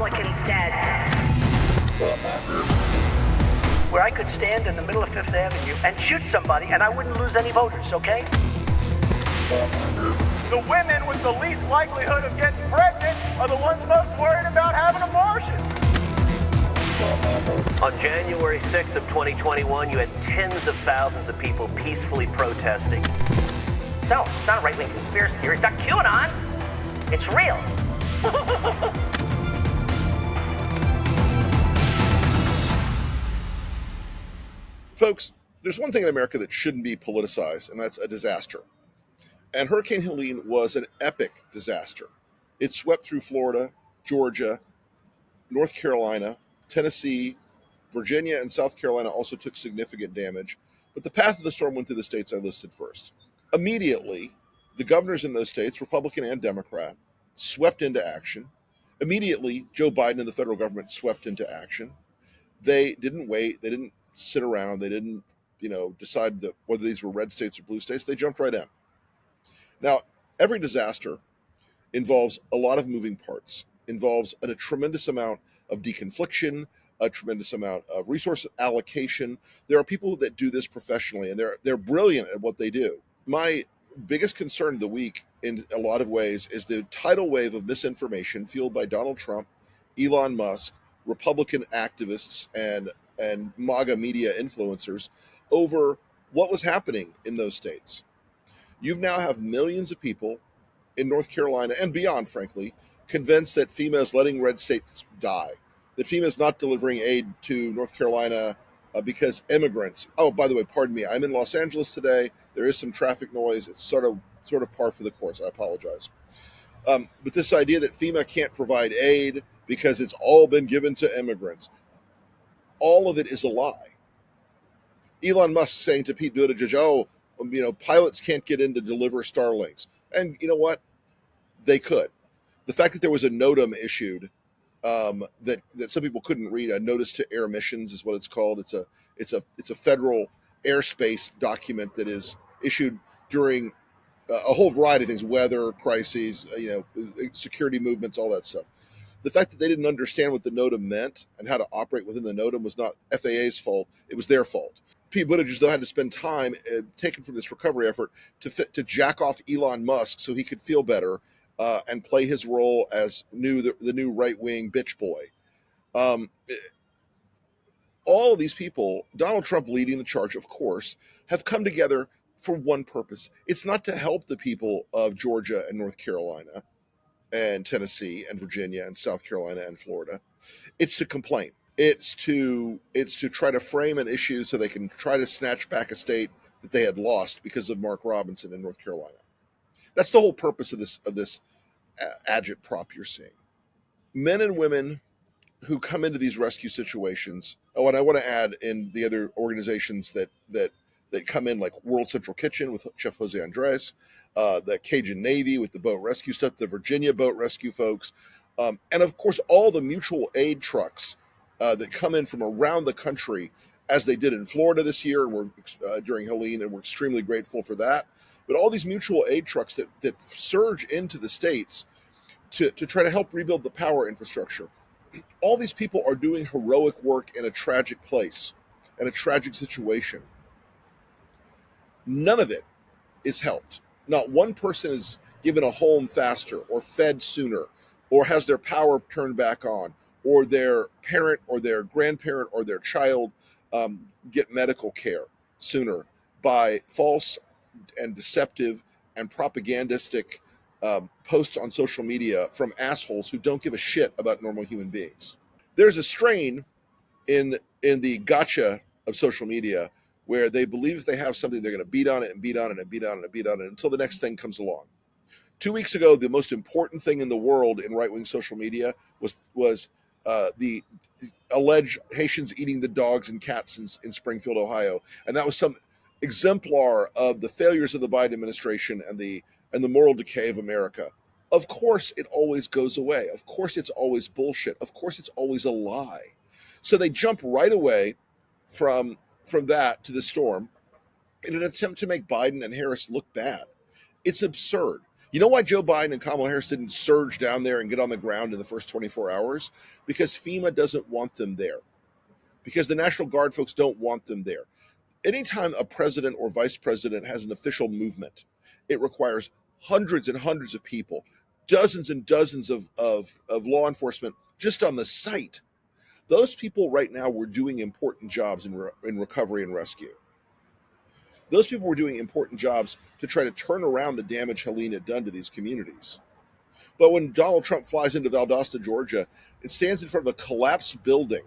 Republicans dead. Where I could stand in the middle of Fifth Avenue and shoot somebody and I wouldn't lose any voters, okay? The women with the least likelihood of getting pregnant are the ones most worried about having abortions. On January 6th of 2021, you had tens of thousands of people peacefully protesting. No, it's not a right-wing conspiracy theory. It's not QAnon. It's real. Folks, there's one thing in America that shouldn't be politicized, and that's a disaster. And Hurricane Helene was an epic disaster. It swept through Florida, Georgia, North Carolina, Tennessee, Virginia, and South Carolina also took significant damage. But the path of the storm went through the states I listed first. Immediately, the governors in those states, Republican and Democrat, swept into action. Immediately, Joe Biden and the federal government swept into action. They didn't wait. They didn't sit around. They didn't, decide that whether these were red states or blue states. They jumped right in. Now, every disaster involves a lot of moving parts, involves a tremendous amount of deconfliction, a tremendous amount of resource allocation. There are people that do this professionally, and they're brilliant at what they do. My biggest concern of the week, in a lot of ways, is the tidal wave of misinformation fueled by Donald Trump, Elon Musk, Republican activists, and MAGA media influencers over what was happening in those states. You now have millions of people in North Carolina and beyond, frankly, convinced that FEMA is letting red states die, that FEMA is not delivering aid to North Carolina because immigrants. Oh, by the way, pardon me, I'm in Los Angeles today. There is some traffic noise. It's sort of par for the course. I apologize. But this idea that FEMA can't provide aid because it's all been given to immigrants, all of it is a lie. Elon Musk saying to Pete Buttigieg, pilots can't get in to deliver Starlinks. And you know what? They could. The fact that there was a NOTAM issued that some people couldn't read, a notice to air missions is what it's called. It's a federal airspace document that is issued during a whole variety of things, weather, crises, security movements, all that stuff. The fact that they didn't understand what the NOTAM meant and how to operate within the NOTAM was not FAA's fault. It was their fault. Pete Buttigieg, though, had to spend time taken from this recovery effort to jack off Elon Musk so he could feel better and play his role as the new right-wing bitch boy. All of these people, Donald Trump leading the charge, of course, have come together for one purpose. It's not to help the people of Georgia and North Carolina and Tennessee and Virginia and South Carolina and Florida. It's to complain. It's to try to frame an issue so they can try to snatch back a state that they had lost because of Mark Robinson in North Carolina. That's the whole purpose of this agitprop you're seeing. Men and women who come into these rescue situations. Oh, and I want to add in the other organizations that come in, like World Central Kitchen with Chef Jose Andres, the Cajun Navy with the boat rescue stuff, the Virginia boat rescue folks, and of course all the mutual aid trucks that come in from around the country, as they did in Florida this year, and during Helene, and we're extremely grateful for that. But all these mutual aid trucks that surge into the states to try to help rebuild the power infrastructure. All these people are doing heroic work in a tragic place, in a tragic situation. None of it is helped. Not one person is given a home faster or fed sooner or has their power turned back on, or their parent or their grandparent or their child get medical care sooner by false and deceptive and propagandistic posts on social media from assholes who don't give a shit about normal human beings. There's a strain in the gotcha of social media where they believe if they have something, they're going to beat on it and beat on it and beat on it and beat on it until the next thing comes along. 2 weeks ago, the most important thing in the world in right-wing social media was the alleged Haitians eating the dogs and cats in Springfield, Ohio, and that was some exemplar of the failures of the Biden administration and the moral decay of America. Of course, it always goes away. Of course, it's always bullshit. Of course, it's always a lie. So they jump right away from that to the storm in an attempt to make Biden and Harris look bad. It's absurd. You know why Joe Biden and Kamala Harris didn't surge down there and get on the ground in the first 24 hours? Because FEMA doesn't want them there. Because the National Guard folks don't want them there. Anytime a president or vice president has an official movement, it requires hundreds and hundreds of people, dozens and dozens of law enforcement just on the site. Those people right now were doing important jobs in recovery and rescue. Those people were doing important jobs to try to turn around the damage Helene had done to these communities. But when Donald Trump flies into Valdosta, Georgia, it stands in front of a collapsed building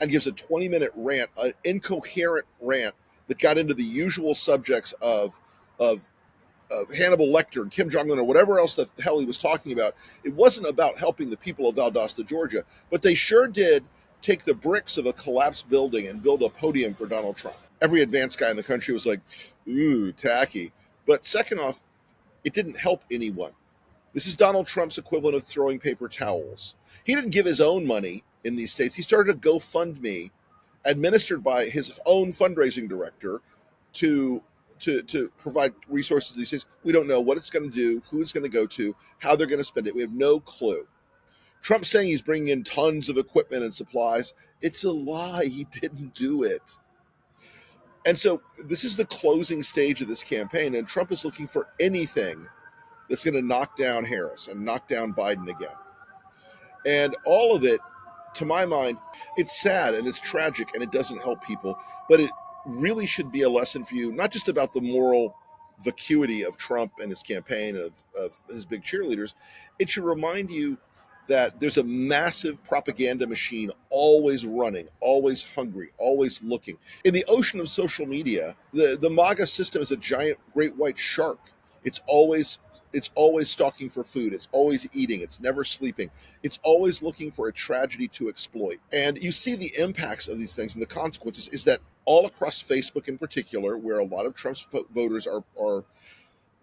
and gives a 20-minute rant, an incoherent rant that got into the usual subjects of Hannibal Lecter and Kim Jong-un or whatever else the hell he was talking about. It wasn't about helping the people of Valdosta, Georgia, but they sure did take the bricks of a collapsed building and build a podium for Donald Trump. Every advanced guy in the country was like, ooh, tacky. But second off, it didn't help anyone. This is Donald Trump's equivalent of throwing paper towels. He didn't give his own money in these states. He started a GoFundMe administered by his own fundraising director to provide resources to these states. We don't know what it's going to do, who it's going to go to, how they're going to spend it. We have no clue. Trump's saying he's bringing in tons of equipment and supplies. It's a lie. He didn't do it. And so this is the closing stage of this campaign, and Trump is looking for anything that's going to knock down Harris and knock down Biden again. And all of it, to my mind, it's sad and it's tragic and it doesn't help people, but it really should be a lesson for you, not just about the moral vacuity of Trump and his campaign, of his big cheerleaders. It should remind you that there's a massive propaganda machine always running, always hungry, always looking. In the ocean of social media, the MAGA system is a giant great white shark. It's always stalking for food. It's always eating. It's never sleeping. It's always looking for a tragedy to exploit. And you see the impacts of these things and the consequences is that all across Facebook in particular, where a lot of Trump's voters are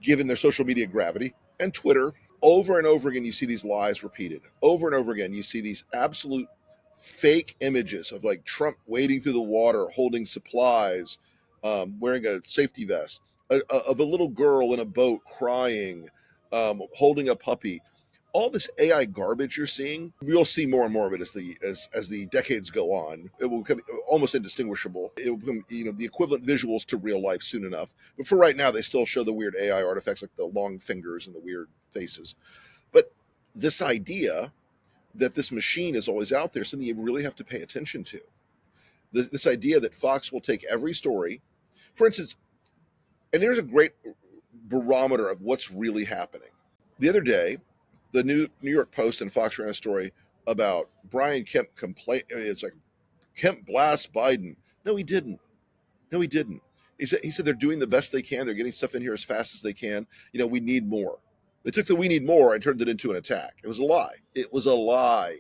given their social media gravity, and Twitter, over and over again, you see these lies repeated. Over and over again, you see these absolute fake images of like Trump wading through the water, holding supplies, wearing a safety vest, of a little girl in a boat crying, holding a puppy. All this AI garbage you're seeing, you'll see more and more of it as the decades go on. It will become almost indistinguishable. It will become, the equivalent visuals to real life soon enough. But for right now, they still show the weird AI artifacts like the long fingers and the weird faces. But this idea that this machine is always out there is something you really have to pay attention to. This idea that Fox will take every story, for instance, and here's a great barometer of what's really happening. The other day, the New York Post and Fox ran a story about Brian Kemp it's like Kemp blasts Biden. No, he didn't. No, he didn't. He said they're doing the best they can. They're getting stuff in here as fast as they can. We need more. They took the "we need more" and turned it into an attack. It was a lie. It was a lie.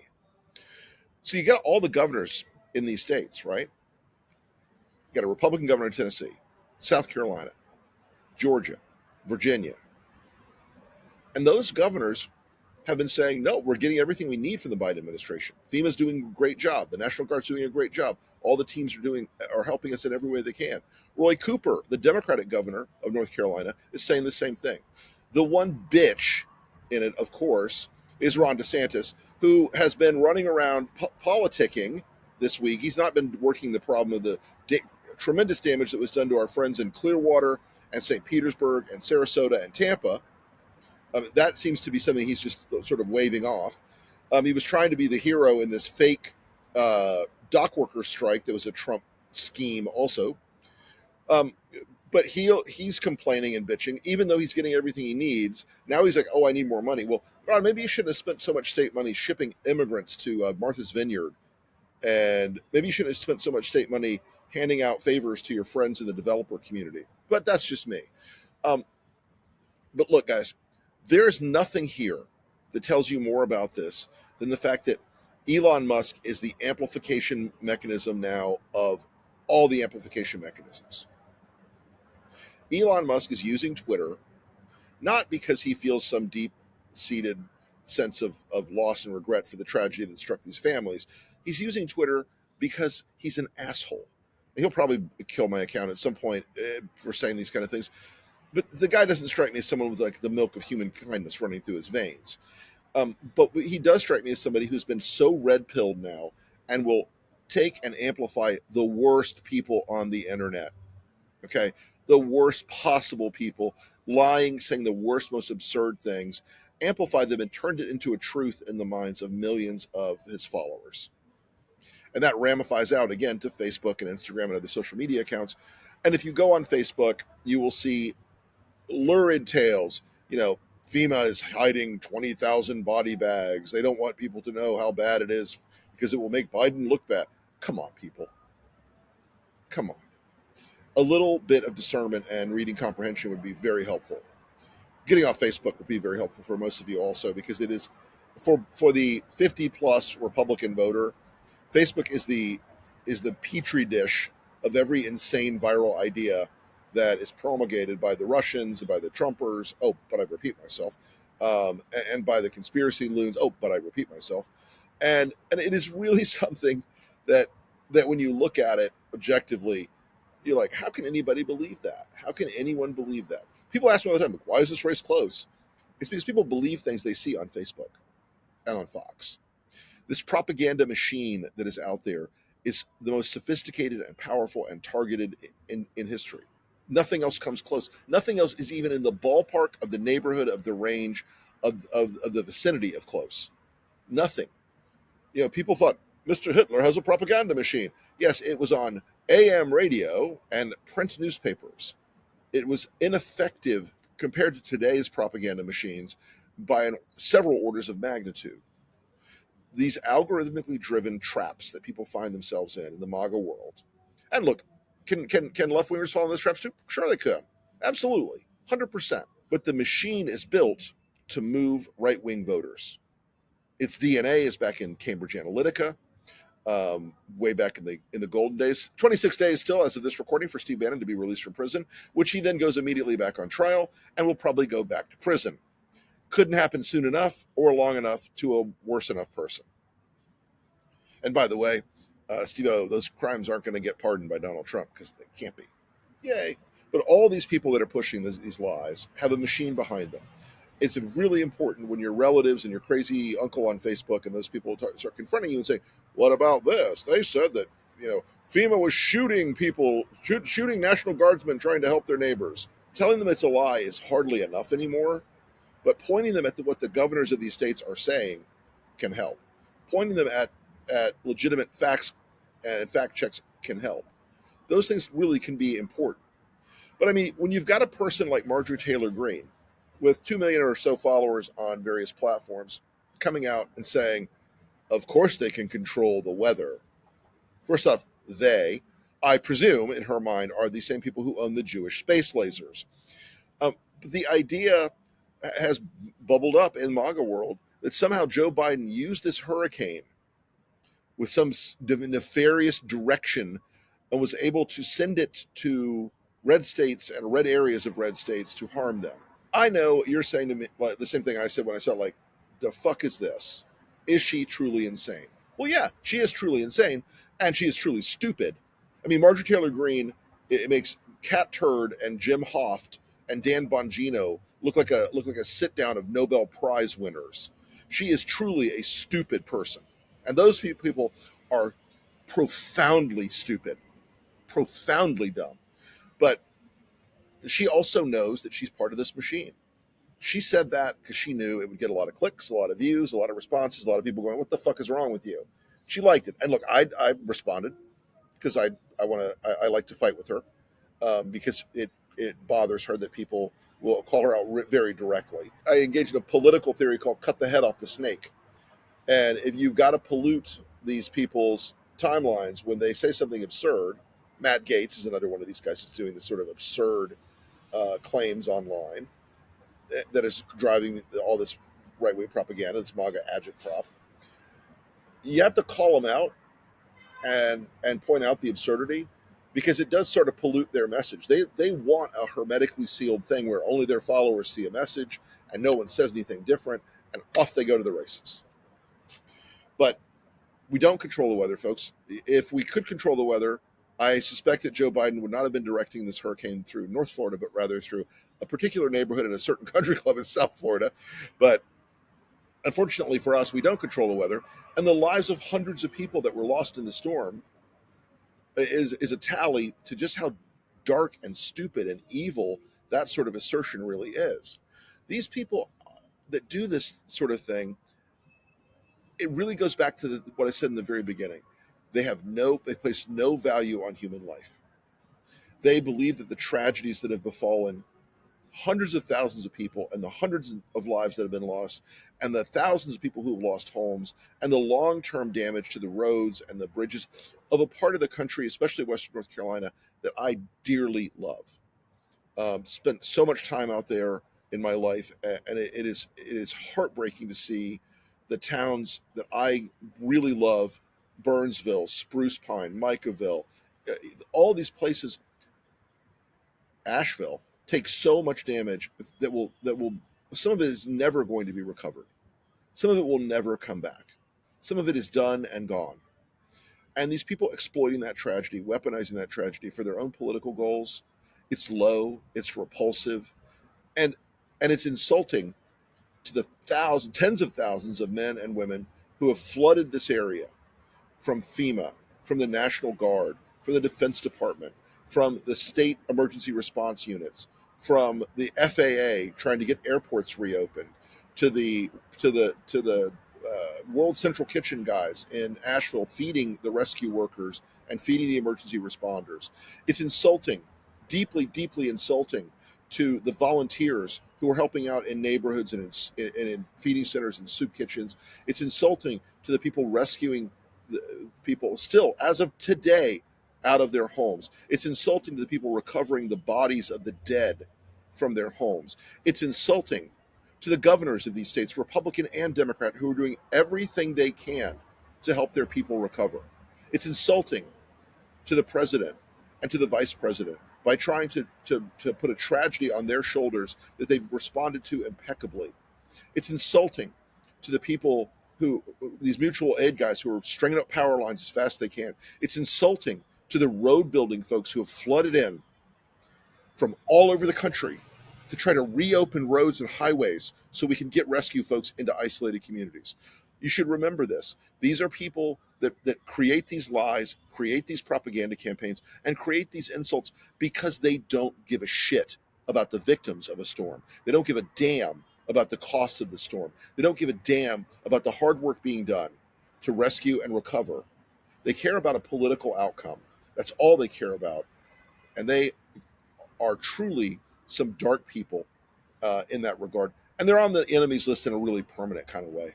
So you got all the governors in these states, right? You got a Republican governor in Tennessee, South Carolina, Georgia, Virginia. And those governors have been saying, no, we're getting everything we need from the Biden administration. FEMA's doing a great job. The National Guard's doing a great job. All the teams are helping us in every way they can. Roy Cooper, the Democratic governor of North Carolina, is saying the same thing. The one bitch in it, of course, is Ron DeSantis, who has been running around politicking this week. He's not been working the problem of the tremendous damage that was done to our friends in Clearwater and St. Petersburg and Sarasota and Tampa. That seems to be something he's just sort of waving off. He was trying to be the hero in this fake dock worker strike that was a Trump scheme also. But he's complaining and bitching, even though he's getting everything he needs. Now he's like, oh, I need more money. Well, Ron, maybe you shouldn't have spent so much state money shipping immigrants to Martha's Vineyard. And maybe you shouldn't have spent so much state money handing out favors to your friends in the developer community. But that's just me. But look, guys, there's nothing here that tells you more about this than the fact that Elon Musk is the amplification mechanism now of all the amplification mechanisms. Elon Musk is using Twitter not because he feels some deep-seated sense of loss and regret for the tragedy that struck these families. He's using Twitter because he's an asshole. He'll probably kill my account at some point for saying these kind of things. But the guy doesn't strike me as someone with like the milk of human kindness running through his veins. But he does strike me as somebody who's been so red-pilled now and will take and amplify the worst people on the internet. Okay, the worst possible people, lying, saying the worst, most absurd things, amplified them and turned it into a truth in the minds of millions of his followers. And that ramifies out again to Facebook and Instagram and other social media accounts. And if you go on Facebook, you will see lurid tales. FEMA is hiding 20,000 body bags. They don't want people to know how bad it is because it will make Biden look bad. Come on, people. Come on. A little bit of discernment and reading comprehension would be very helpful. Getting off Facebook would be very helpful for most of you also, because it is for the 50 plus Republican voter. Facebook is the petri dish of every insane viral idea that is promulgated by the Russians and by the Trumpers. Oh, but I repeat myself. And by the conspiracy loons. Oh, but I repeat myself. And it is really something that when you look at it objectively, you're like, how can anybody believe that? How can anyone believe that? People ask me all the time, why is this race close? It's because people believe things they see on Facebook and on Fox. This propaganda machine that is out there is the most sophisticated and powerful and targeted in history. Nothing else comes close. Nothing else is even in the ballpark of the neighborhood of the range of the vicinity of close. Nothing. People thought Mr. Hitler has a propaganda machine. Yes, it was on AM radio and print newspapers. It was ineffective compared to today's propaganda machines by several orders of magnitude. These algorithmically driven traps that people find themselves in the MAGA world. And look, can left-wingers fall in those traps too? Sure they could. Absolutely. 100%. But the machine is built to move right-wing voters. Its DNA is back in Cambridge Analytica, way back in the golden days. 26 days still, as of this recording, for Steve Bannon to be released from prison, which he then goes immediately back on trial and will probably go back to prison. Couldn't happen soon enough or long enough to a worse enough person. And by the way, Steve-O, those crimes aren't going to get pardoned by Donald Trump because they can't be. Yay. But all these people that are pushing these lies have a machine behind them. It's really important when your relatives and your crazy uncle on Facebook and those people start confronting you and say, what about this? They said that, FEMA was shooting people, shooting National Guardsmen trying to help their neighbors. Telling them it's a lie is hardly enough anymore, but pointing them at what the governors of these states are saying can help. Pointing them at legitimate facts and fact checks can help. Those things really can be important. But I mean, when you've got a person like Marjorie Taylor Greene with 2 million or so followers on various platforms coming out and saying, of course they can control the weather. First off, I presume in her mind, are the same people who own the Jewish space lasers. But the idea has bubbled up in MAGA world that somehow Joe Biden used this hurricane with some nefarious direction and was able to send it to red states and red areas of red states to harm them. I know you're saying to me like the same thing I said when I said, like, the fuck is this? Is she truly insane? Well, yeah, she is truly insane, and she is truly stupid. I mean, Marjorie Taylor Greene, it makes Kat Turd and Jim Hoft and Dan Bongino look like a sit down of Nobel Prize winners. She is truly a stupid person, and those few people are profoundly stupid, profoundly dumb. But she also knows that she's part of this machine. She said that because she knew it would get a lot of clicks, a lot of views, a lot of responses, a lot of people going, what the fuck is wrong with you? She liked it. And look, I responded because I like to fight with her because it bothers her that people will call her out very directly. I engaged in a political theory called cut the head off the snake. And if you've got to pollute these people's timelines when they say something absurd, Matt Gaetz is another one of these guys who's doing this sort of absurd claims online that is driving all this right-wing propaganda, this MAGA agitprop. You have to call them out and point out the absurdity because it does sort of pollute their message. They want a hermetically sealed thing where only their followers see a message and no one says anything different, and off they go to the races. But we don't control the weather, folks. If we could control the weather, I suspect that Joe Biden would not have been directing this hurricane through North Florida, but rather through a particular neighborhood in a certain country club in South Florida. But unfortunately for us, we don't control the weather, and the lives of hundreds of people that were lost in the storm is a tally to just how dark and stupid and evil that sort of assertion really is. These people that do this sort of thing, it really goes back to what I said in the very beginning. They place no value on human life. They believe that the tragedies that have befallen hundreds of thousands of people and the hundreds of lives that have been lost and the thousands of people who have lost homes and the long-term damage to the roads and the bridges of a part of the country, especially Western North Carolina, that I dearly love. Spent so much time out there in my life, and it is heartbreaking to see the towns that I really love: Burnsville, Spruce Pine, Micaville, all these places, Asheville, take so much damage that will some of it is never going to be recovered. Some of it will never come back. Some of it is done and gone. And these people exploiting that tragedy, weaponizing that tragedy for their own political goals, it's low, it's repulsive, and it's insulting to the tens of thousands of men and women who have flooded this area from FEMA, from the National Guard, from the Defense Department, from the state emergency response units, from the FAA trying to get airports reopened, to the World Central Kitchen guys in Asheville feeding the rescue workers and feeding the emergency responders. It's insulting, deeply, deeply insulting to the volunteers who are helping out in neighborhoods and in feeding centers and soup kitchens. It's insulting to the people rescuing the people still, as of today, out of their homes. It's insulting to the people recovering the bodies of the dead from their homes. It's insulting to the governors of these states, Republican and Democrat, who are doing everything they can to help their people recover. It's insulting to the president and to the vice president by trying to put a tragedy on their shoulders that they've responded to impeccably. It's insulting to the people these mutual aid guys who are stringing up power lines as fast as they can. It's insulting to the road building folks who have flooded in from all over the country to try to reopen roads and highways so we can get rescue folks into isolated communities. You should remember this. These are people that create these lies, create these propaganda campaigns, and create these insults because they don't give a shit about the victims of a storm. They don't give a damn about the cost of the storm. They don't give a damn about the hard work being done to rescue and recover. They care about a political outcome. That's all they care about. And they are truly some dark people in that regard. And they're on the enemies list in a really permanent kind of way.